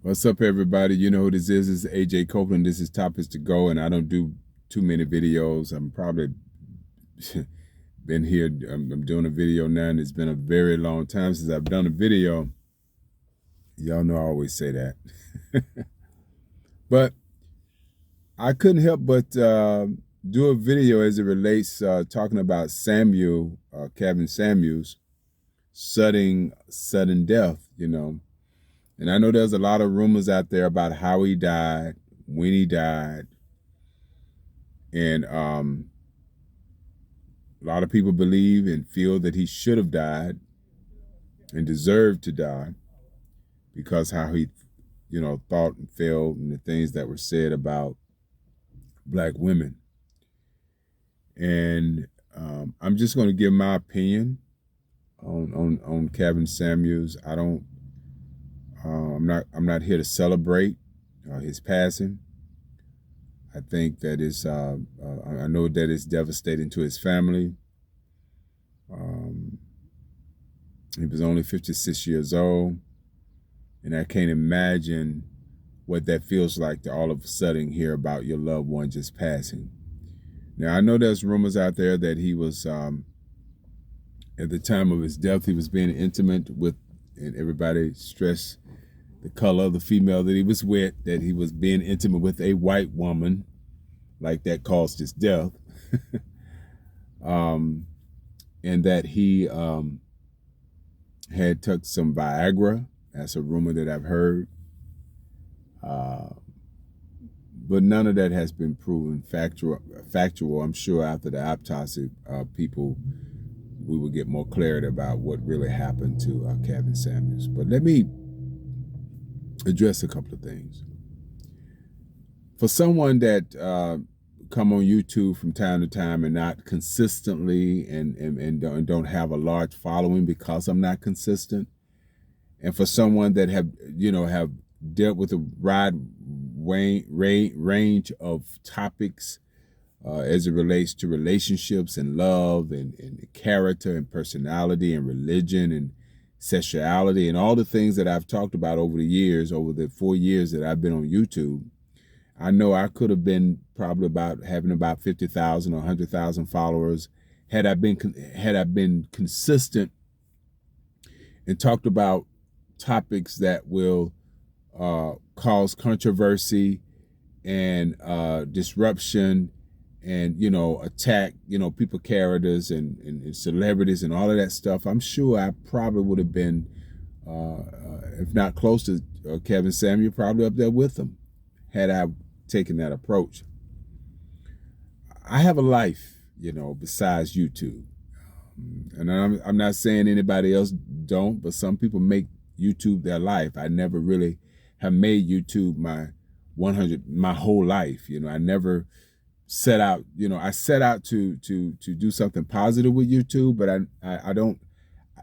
What's up, everybody? You know who this is. This is AJ Copeland. This is Topics to Go, and I don't do too many videos. I'm probably been here. I'm doing a video now, and it's been a very long time since I've done a video. Y'all know I always say that. But I couldn't help but do a video as it relates talking about Samuel, Kevin Samuels, sudden death, And I know there's a lot of rumors out there about how he died, when he died, and a lot of people believe and feel that he should have died and deserved to die because how he, thought and felt and the things that were said about Black women. And I'm just going to give my opinion on Kevin Samuels. I'm not here to celebrate his passing. I think that I know that it's devastating to his family. He was only 56 years old, and I can't imagine what that feels like to all of a sudden hear about your loved one just passing. Now, I know there's rumors out there that he was, at the time of his death, he was being intimate with, and everybody stressed the color of the female that he was with, that he was being intimate with a white woman, like that caused his death. And that he had took some Viagra. That's a rumor that I've heard. But none of that has been proven factual. I'm sure after the autopsy, we will get more clarity about what really happened to Kevin Samuels. But let me address a couple of things. For someone that come on YouTube from time to time and not consistently and don't have a large following because I'm not consistent, and for someone that have dealt with a wide range of topics as it relates to relationships and love and character and personality and religion and sexuality and all the things that I've talked about over the years, over the 4 years that I've been on YouTube, I know I could have been probably having about 50,000 or 100,000 followers had I been consistent and talked about topics that will cause controversy and disruption and attack people, characters and celebrities and all of that stuff. I'm sure I probably would have been, if not close to Kevin Samuel, probably up there with him had I taken that approach. I have a life, besides YouTube. And I'm not saying anybody else don't, but some people make YouTube their life. I never really have made YouTube my whole life. I never set out, I set out to do something positive with YouTube, but I don't,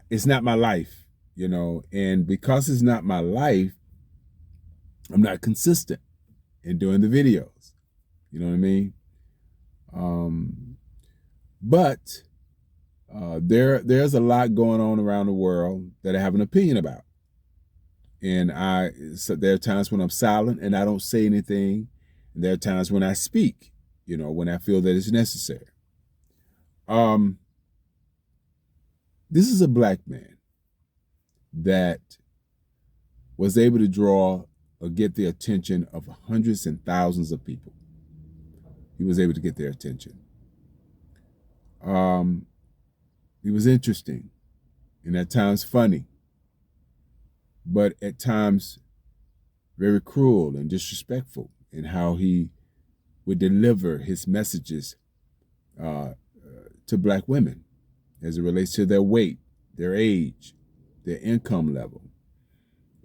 it's not my life, and because it's not my life, I'm not consistent in doing the videos. You know what I mean? But there's a lot going on around the world that I have an opinion about. And so there are times when I'm silent and I don't say anything. And there are times when I speak, when I feel that it's necessary. This is a Black man that was able to draw or get the attention of hundreds and thousands of people. He was able to get their attention. He was interesting and at times funny, but at times very cruel and disrespectful in how he would deliver his messages to Black women as it relates to their weight, their age, their income level.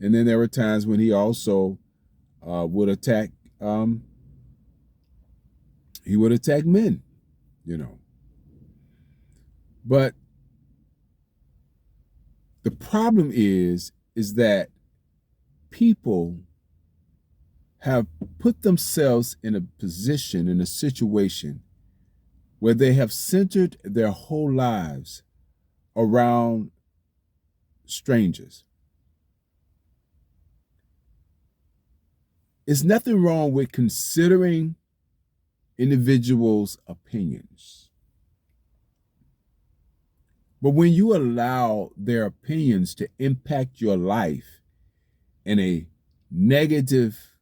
And then there were times when he also would attack men, But the problem is that people have put themselves in a position, in a situation where they have centered their whole lives around strangers. It's nothing wrong with considering individuals' opinions. But when you allow their opinions to impact your life in a negative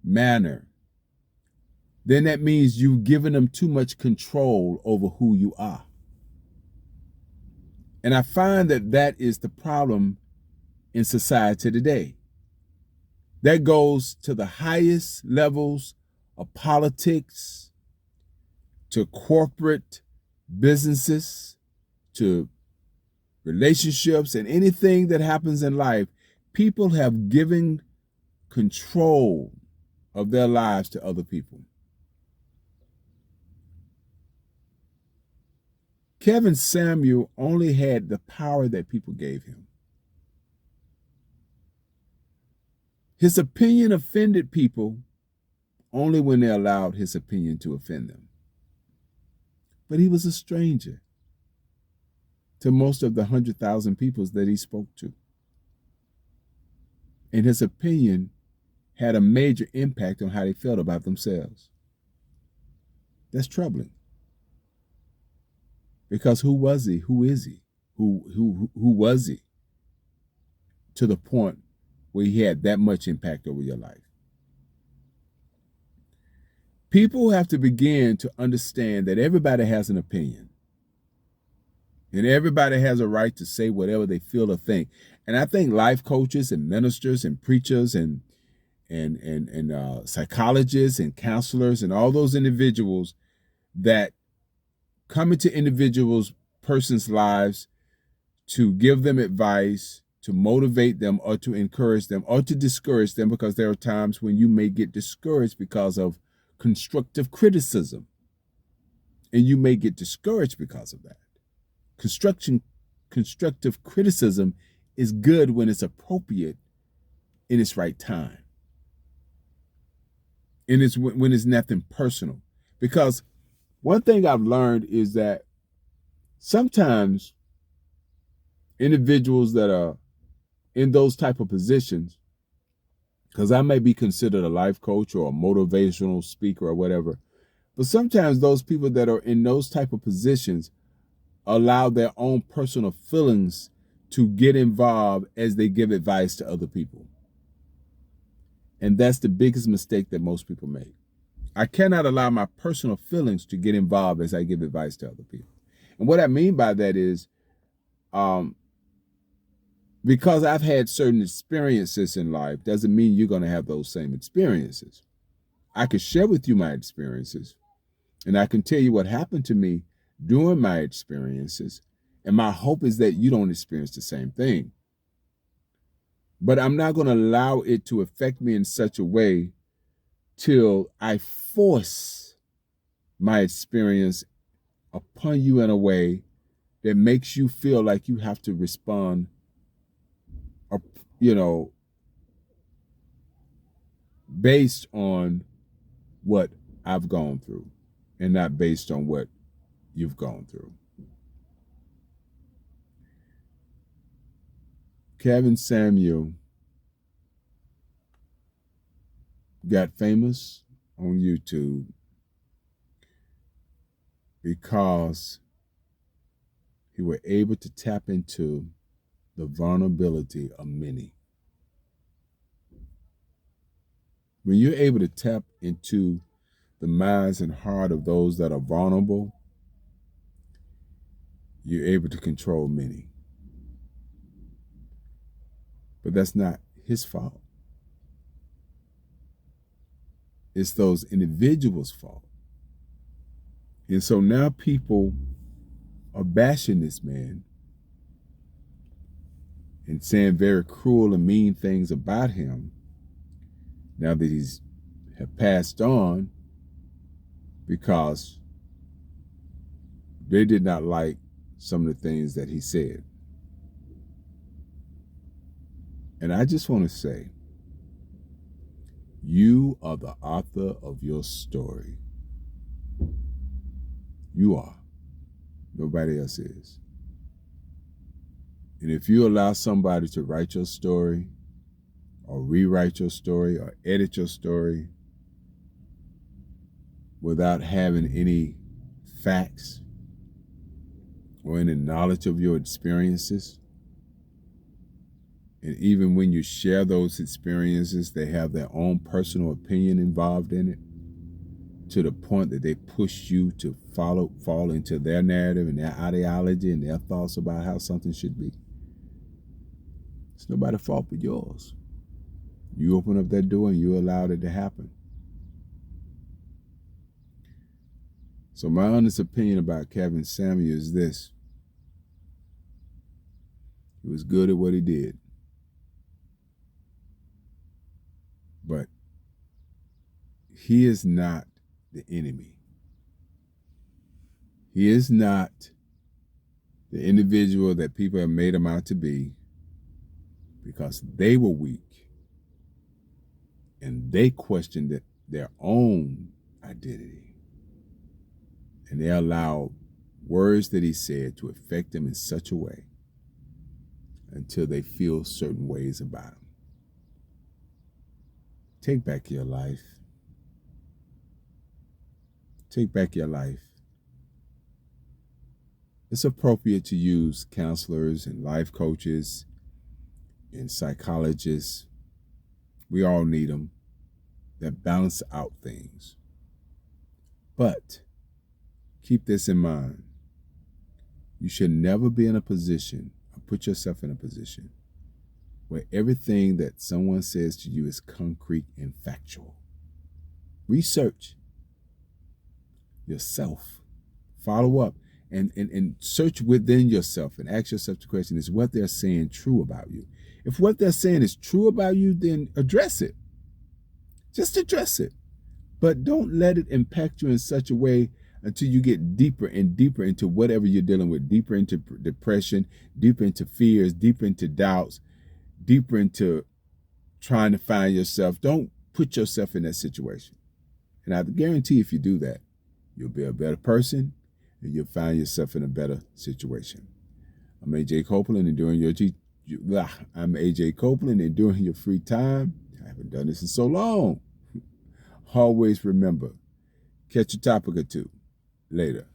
manner, then that means you've given them too much control over who you are. And I find that that is the problem in society today. That goes to the highest levels of politics, to corporate businesses, to relationships, and anything that happens in life. People have given control of their lives to other people. Kevin Samuel only had the power that people gave him. His opinion offended people only when they allowed his opinion to offend them. But he was a stranger to most of the 100,000 people that he spoke to. And his opinion had a major impact on how they felt about themselves. That's troubling. Because who was he? Who is he? Who was he? To the point where he had that much impact over your life. People have to begin to understand that everybody has an opinion. And everybody has a right to say whatever they feel or think. And I think life coaches and ministers and preachers and psychologists and counselors and all those individuals that come into individuals' persons' lives to give them advice, to motivate them, or to encourage them, or to discourage them, because there are times when you may get discouraged because of constructive criticism. And you may get discouraged because of that. Constructive criticism is good when it's appropriate in its right time. And it's when it's nothing personal. Because one thing I've learned is that sometimes individuals that are in those type of positions, because I may be considered a life coach or a motivational speaker or whatever, but sometimes those people that are in those type of positions allow their own personal feelings to get involved as they give advice to other people. And that's the biggest mistake that most people make. I cannot allow my personal feelings to get involved as I give advice to other people. And what I mean by that is, because I've had certain experiences in life doesn't mean you're going to have those same experiences. I can share with you my experiences, and I can tell you what happened to me during my experiences, and my hope is that you don't experience the same thing. But I'm not going to allow it to affect me in such a way till I force my experience upon you in a way that makes you feel like you have to respond, based on what I've gone through and not based on what you've gone through. Kevin Samuel got famous on YouTube because he was able to tap into the vulnerability of many. When you're able to tap into the minds and heart of those that are vulnerable, you're able to control many. But that's not his fault. It's those individuals' fault. And so now people are bashing this man and saying very cruel and mean things about him now that he's have passed on, because they did not like some of the things that he said. And I just want to say, you are the author of your story. You are. Nobody else is. And if you allow somebody to write your story or rewrite your story or edit your story without having any facts or any knowledge of your experiences. And even when you share those experiences, they have their own personal opinion involved in it, to the point that they push you to fall into their narrative and their ideology and their thoughts about how something should be. It's nobody's fault but yours. You open up that door and you allowed it to happen. So my honest opinion about Kevin Samuel is this. He was good at what he did. But he is not the enemy. He is not the individual that people have made him out to be, because they were weak and they questioned their own identity. And they allowed words that he said to affect them in such a way until they feel certain ways about him. Take back your life. Take back your life. It's appropriate to use counselors and life coaches and psychologists. We all need them, that balance out things. But keep this in mind. You should never be in a position, or put yourself in a position, where everything that someone says to you is concrete and factual. Research yourself. Follow up and search within yourself and ask yourself the question, is what they're saying true about you? If what they're saying is true about you, then address it. Just address it. But don't let it impact you in such a way until you get deeper and deeper into whatever you're dealing with, deeper into depression, deeper into fears, deeper into doubts, deeper into trying to find yourself. Don't put yourself in that situation. And I guarantee if you do that, you'll be a better person and you'll find yourself in a better situation. I'm AJ Copeland, and during your free time, I haven't done this in so long. Always remember, catch a topic or two. Later.